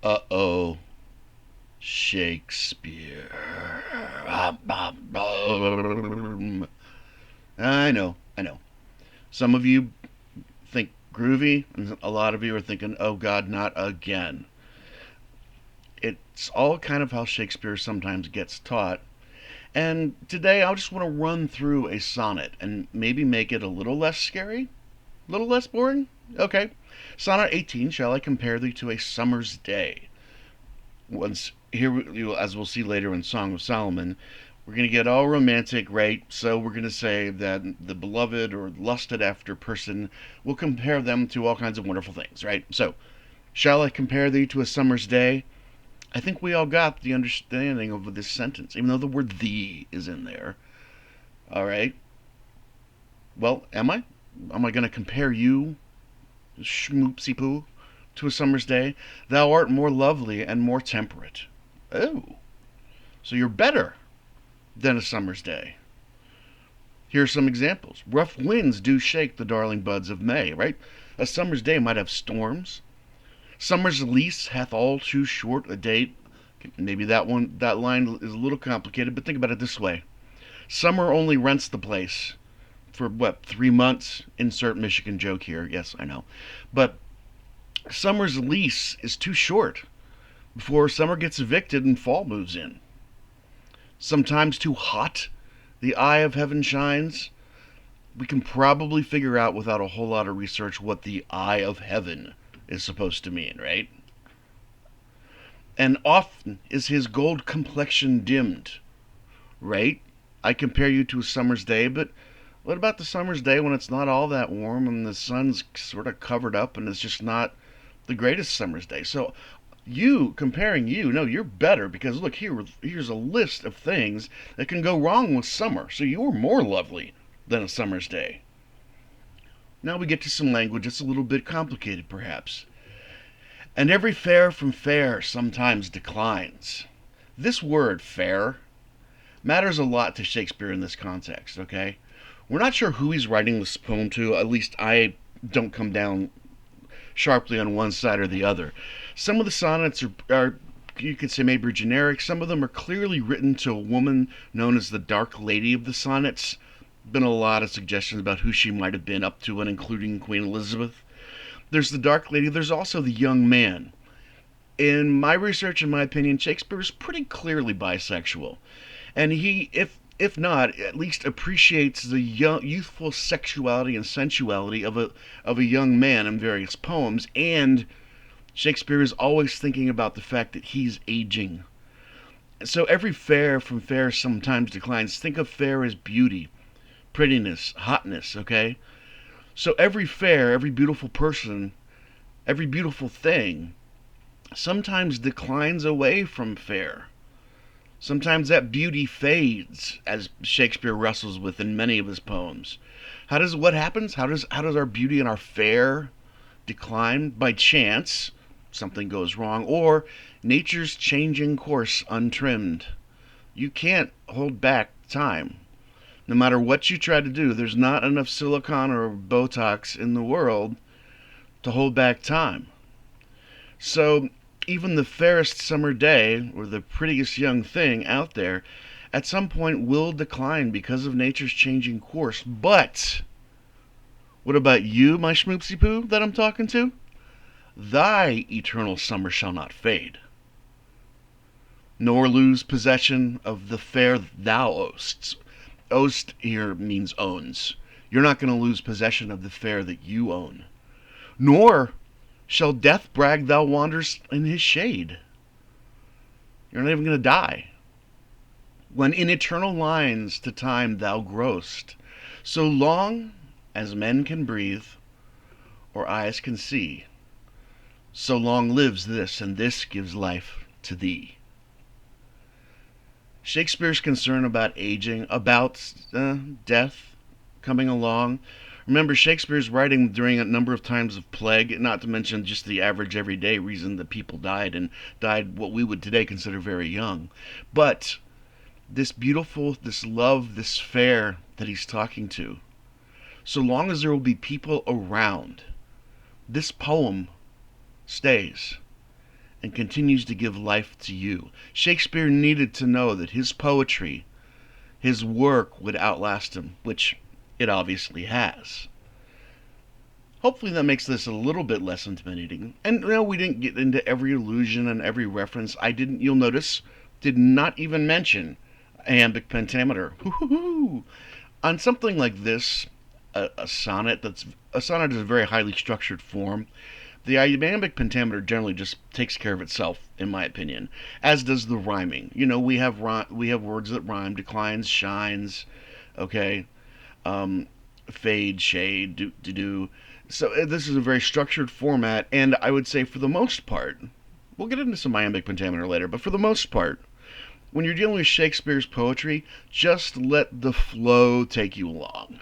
Uh-oh. Shakespeare. I know. Some of you think groovy, and a lot of you are thinking, oh God, not again. It's all kind of how Shakespeare sometimes gets taught. And today I just want to run through a sonnet and maybe make it a little less scary, a little less boring. Okay. Sonnet 18, shall I compare thee to a summer's day? Once here, as we'll see later in Song of Solomon, we're going to get all romantic, right? So we're going to say that the beloved or lusted after person will compare them to all kinds of wonderful things, right? So, shall I compare thee to a summer's day? I think we all got the understanding of this sentence, even though the word thee is in there. All right. Well, am I? Am I going to compare you, schmoopsy poo, to a summer's day? Thou art more lovely and more temperate. Oh, so you're better than a summer's day. Here are some examples. Rough winds do shake the darling buds of May, right? A summer's day might have storms. Summer's lease hath all too short a date. Maybe that line is a little complicated, but think about it this way. Summer only rents the place for what, 3 months? Insert Michigan joke here. Yes, I know. But summer's lease is too short before summer gets evicted and fall moves in. Sometimes too hot, the eye of heaven shines. We can probably figure out without a whole lot of research what the eye of heaven is supposed to mean, right? And often is his gold complexion dimmed, right? I compare you to a summer's day, but what about the summer's day when it's not all that warm and the sun's sort of covered up and it's just not the greatest summer's day? So you comparing you, no, you're better because look here's a list of things that can go wrong with summer. So you're more lovely than a summer's day. Now we get to some language that's a little bit complicated perhaps. And every fair from fair sometimes declines. This word fair matters a lot to Shakespeare in this context, okay? We're not sure who he's writing this poem to, at least I don't come down sharply on one side or the other. Some of the sonnets are you could say maybe generic. Some of them are clearly written to a woman known as the Dark Lady of the Sonnets. Been a lot of suggestions about who she might have been up to, and including Queen Elizabeth. There's the Dark Lady. There's also the young man. In my research, in my opinion, Shakespeare is pretty clearly bisexual, and he, if not, at least appreciates the youthful sexuality and sensuality of a young man in various poems. And Shakespeare is always thinking about the fact that he's aging. So every fair from fair sometimes declines. Think of fair as beauty, prettiness, hotness. Okay, so every fair, every beautiful person, every beautiful thing sometimes declines away from fair. Sometimes that beauty fades, as Shakespeare wrestles with in many of his poems. What happens? How does our beauty and our fair decline? By chance, something goes wrong, or nature's changing course untrimmed. You can't hold back time. No matter what you try to do, there's not enough silicone or Botox in the world to hold back time. So even the fairest summer day, or the prettiest young thing out there, at some point will decline because of nature's changing course. But what about you, my schmoopsy poo that I'm talking to? Thy eternal summer shall not fade, nor lose possession of the fair thou owest. Ost here means owns. You're not going to lose possession of the fair that you own. Nor shall death brag thou wanders in his shade. You're not even going to die. When in eternal lines to time thou growst, so long as men can breathe or eyes can see, so long lives this, and this gives life to thee. Shakespeare's concern about aging, about death coming along. Remember, Shakespeare's writing during a number of times of plague, not to mention just the average everyday reason that people died, and died what we would today consider very young. But this beautiful, this love, this fair that he's talking to, so long as there will be people around, this poem stays. and continues to give life to you. Shakespeare needed to know that his poetry, his work, would outlast him, which it obviously has. Hopefully that makes this a little bit less intimidating. And no, we didn't get into every allusion and every reference. I didn't, you'll notice, did not even mention iambic pentameter. Hoo-hoo-hoo. On something like this, a sonnet is a very highly structured form. The iambic pentameter generally just takes care of itself, in my opinion, as does the rhyming. You know, we have words that rhyme: declines, shines, okay, um, fade, shade, do. So this is a very structured format, and I would say for the most part, we'll get into some iambic pentameter later, but for the most part, when you're dealing with Shakespeare's poetry, just let the flow take you along.